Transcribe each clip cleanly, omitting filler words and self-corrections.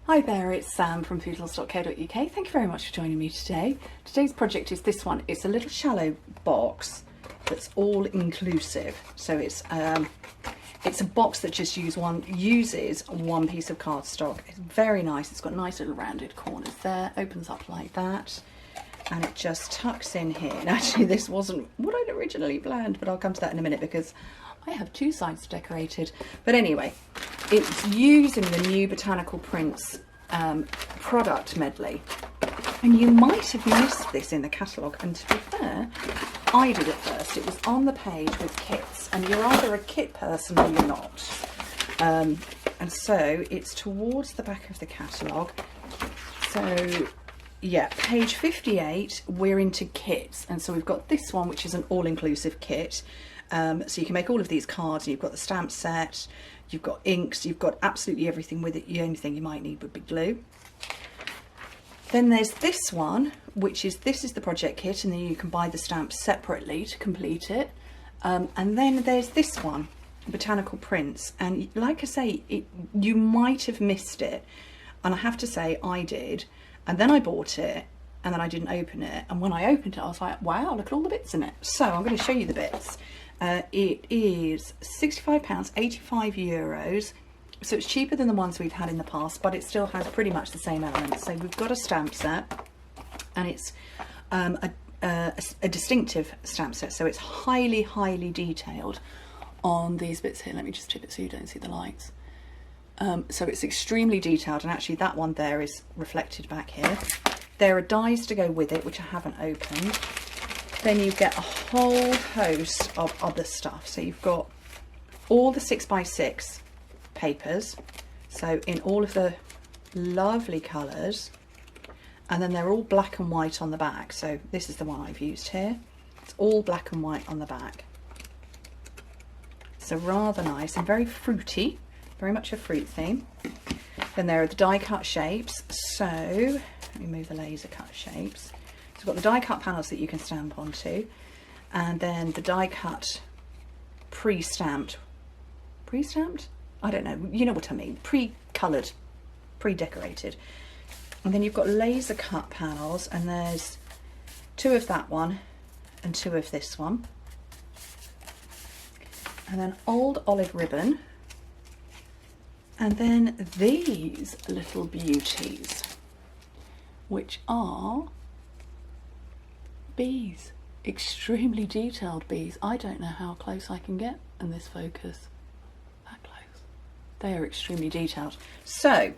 Hi there, it's Sam from Pootles.co.uk. Thank you very much for joining me today. Today's project is this one. It's a little shallow box that's all inclusive. So it's a box that just uses one piece of cardstock. It's very nice. It's got nice little rounded corners there. Opens up like that, and it just tucks in here. And actually, this wasn't what I'd originally planned, but I'll come to that in a minute because I have two sides decorated. But anyway, it's using the new Botanical Prints product medley. And you might have missed this in the catalogue, and to be fair, I did at first. It was on the page with kits, and you're either a kit person or you're not. And so it's towards the back of the catalogue. So yeah, page 58, we're into kits. And so we've got this one, which is an all-inclusive kit. So you can make all of these cards. You've got the stamp set, you've got inks, you've got absolutely everything with it. The only thing you might need would be glue. Then there's this one, which is, this is the project kit, and then you can buy the stamps separately to complete it. And then there's this one, Botanical Prints. And like I say, you might have missed it. And I have to say, I did. And then I bought it, and then I didn't open it. And when I opened it, I was like, wow, look at all the bits in it. So I'm going to show you the bits. It is £65, 85 euros. So it's cheaper than the ones we've had in the past, but it still has pretty much the same elements. So we've got a stamp set, and it's a distinctive stamp set. So it's highly, highly detailed on these bits here. Let me just tip it so you don't see the lights. So it's extremely detailed, and actually that one there is reflected back here. There are dies to go with it, which I haven't opened. Then you get a whole host of other stuff. So you've got all the 6x6 papers, so in all of the lovely colours, and then they're all black and white on the back. So this is the one I've used here. It's all black and white on the back. So rather nice and very fruity, very much a fruit theme. Then there are the die cut shapes. So let me move the laser cut shapes. So we've got the die cut panels that you can stamp onto, and then the die cut pre-stamped, I don't know, you know what I mean, pre-coloured, pre-decorated. And then you've got laser cut panels, and there's two of that one and two of this one. And then old olive ribbon. And then these little beauties, which are bees, extremely detailed bees. I don't know how close I can get in this focus. That close. They are extremely detailed. So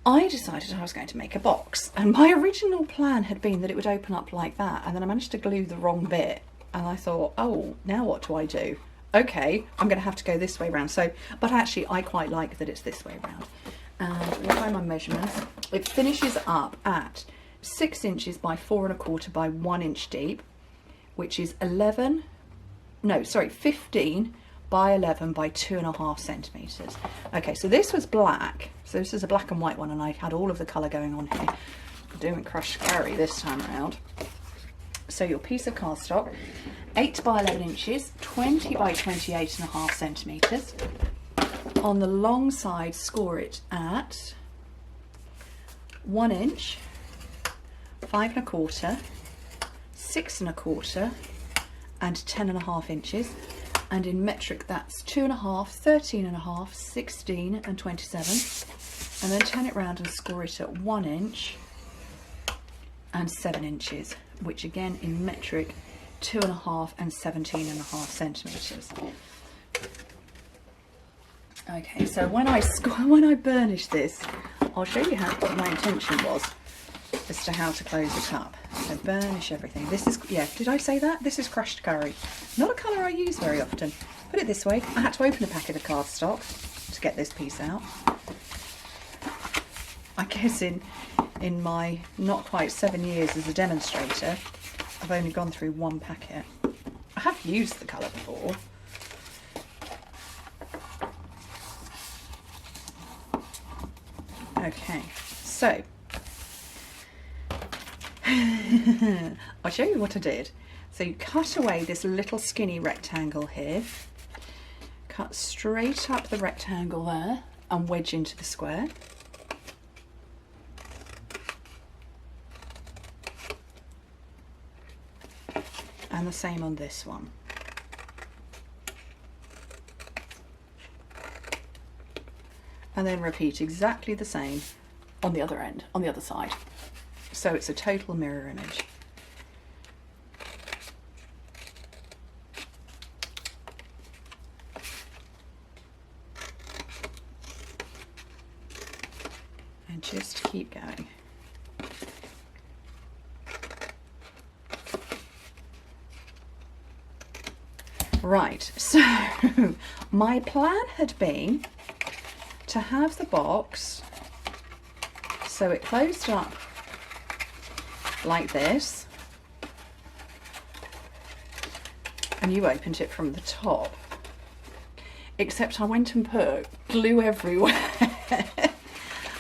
I decided I was going to make a box, and my original plan had been that it would open up like that, and then I managed to glue the wrong bit, and I thought, oh, now what do I do? Okay, I'm going to have to go this way around. So, but actually I quite like that it's this way around. And what are my measurements? It finishes up at 6 inches by 4 1/4 by 1 inch deep, which is 15 by 11 by 2.5 centimeters. Okay, so this was black. So this is a black and white one, and I had all of the color going on here. I'm doing crushed scary this time around. So your piece of cardstock, 8 by 11 inches, 20 by 28.5 centimeters. On the long side, score it at 1 inch, 5 1/4, 6 1/4, and 10.5 inches. And in metric, that's 2.5, 13.5, 16, and 27. And then turn it round and score it at 1 inch and 7 inches, which again in metric, 2.5 and 17.5 centimeters. Okay, so when I burnish this, I'll show you what my intention was as to how to close it up. So burnish everything. This is, yeah, did I say that? This is crushed curry. Not a colour I use very often. Put it this way, I had to open a packet of cardstock to get this piece out. I guess in my not quite 7 years as a demonstrator, I've only gone through one packet. I have used the colour before. Okay, so I'll show you what I did. So you cut away this little skinny rectangle here, cut straight up the rectangle there and wedge into the square. and the same on this one. And then repeat exactly the same on the other end, on the other side. So it's a total mirror image. And just keep going. Right, so my plan had been to have the box so it closed up like this and you opened it from the top, except I went and put glue everywhere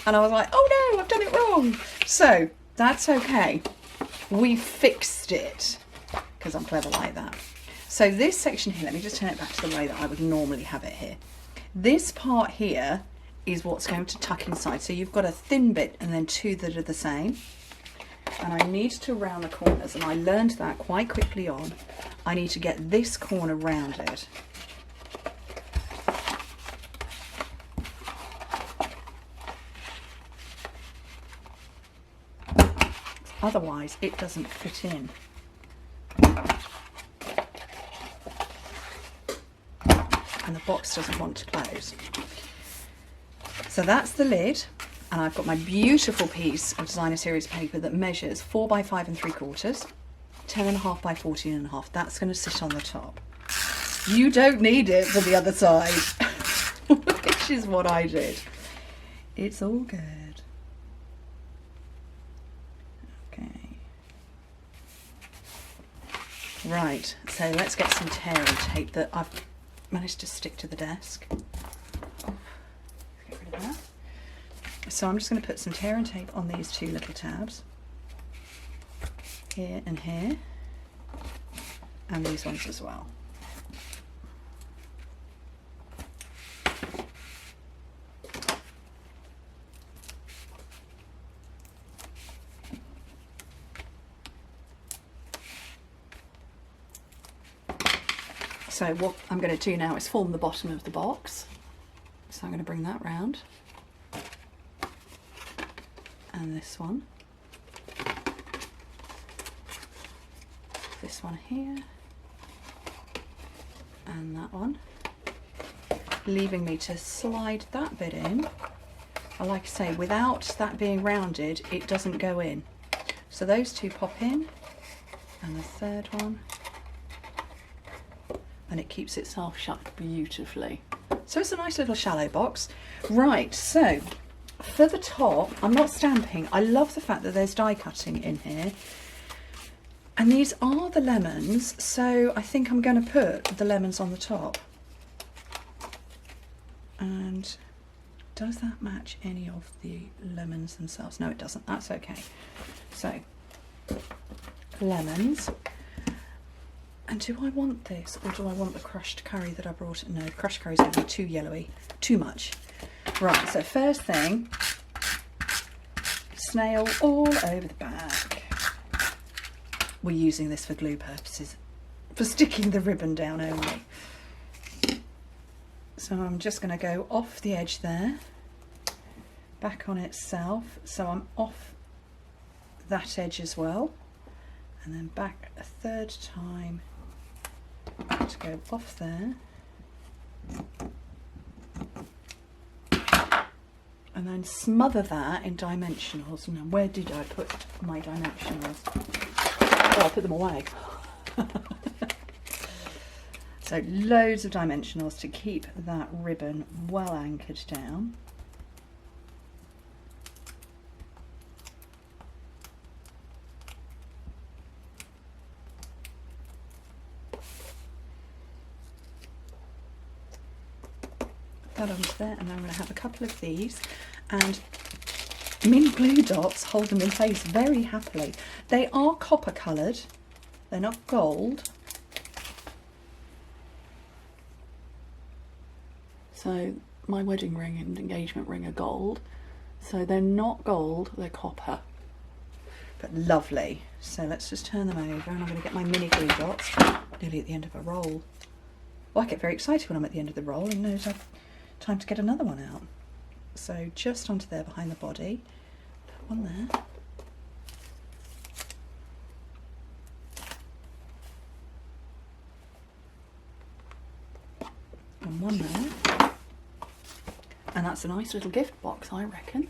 and I was like, oh no, I've done it wrong. So that's okay, we fixed it because I'm clever like that. So this section here, let me just turn it back to the way that I would normally have it here. This part here is what's going to tuck inside. So you've got a thin bit and then two that are the same. And I need to round the corners, and I learned that quite quickly on. I need to get this corner rounded. Otherwise it doesn't fit in. And the box doesn't want to close. So that's the lid, and I've got my beautiful piece of designer series paper that measures 4 by 5 3/4, 10.5 by 14.5. That's going to sit on the top. You don't need it for the other side, which is what I did. It's all good. Okay. Right, so let's get some tearing tape that I've managed to stick to the desk. Oh, get rid of that. So I'm just going to put some tear and tape on these two little tabs, here and here, and these ones as well. So what I'm going to do now is form the bottom of the box. So I'm going to bring that round. And this one. This one here. And that one. Leaving me to slide that bit in. And like I say, without that being rounded, it doesn't go in. So those two pop in. And the third one. And it keeps itself shut beautifully. So it's a nice little shallow box. Right, so for the top, I'm not stamping. I love the fact that there's die cutting in here. And these are the lemons, so I think I'm going to put the lemons on the top. And does that match any of the lemons themselves? No, it doesn't. That's okay. So, lemons. And do I want this, or do I want the crushed curry that I brought? No, the crushed curry is going to be too yellowy, too much. Right, so first thing, snail all over the back. We're using this for glue purposes, for sticking the ribbon down only. So I'm just going to go off the edge there, back on itself, so I'm off that edge as well, and then back a third time. To go off there, and then smother that in dimensionals. Now, where did I put my dimensionals? Oh, I put them away. So loads of dimensionals to keep that ribbon well anchored down. That onto there, and then I'm going to have a couple of these, and mini glue dots hold them in place very happily. They are copper coloured, they're not gold. So my wedding ring and engagement ring are gold, so they're not gold, they're copper. but lovely. So let's just turn them over, and I'm going to get my mini glue dots. Nearly at the end of a roll. Well, I get very excited when I'm at the end of the roll and knows I've time to get another one out. So just onto there behind the body, put one there. And one there. And that's a nice little gift box, I reckon.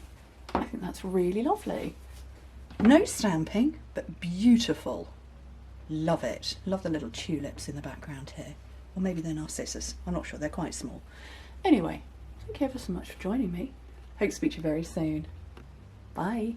I think that's really lovely. No stamping, but beautiful. Love it. Love the little tulips in the background here. Or maybe they're narcissus. I'm not sure, they're quite small. Anyway, thank you ever so much for joining me. Hope to speak to you very soon. Bye.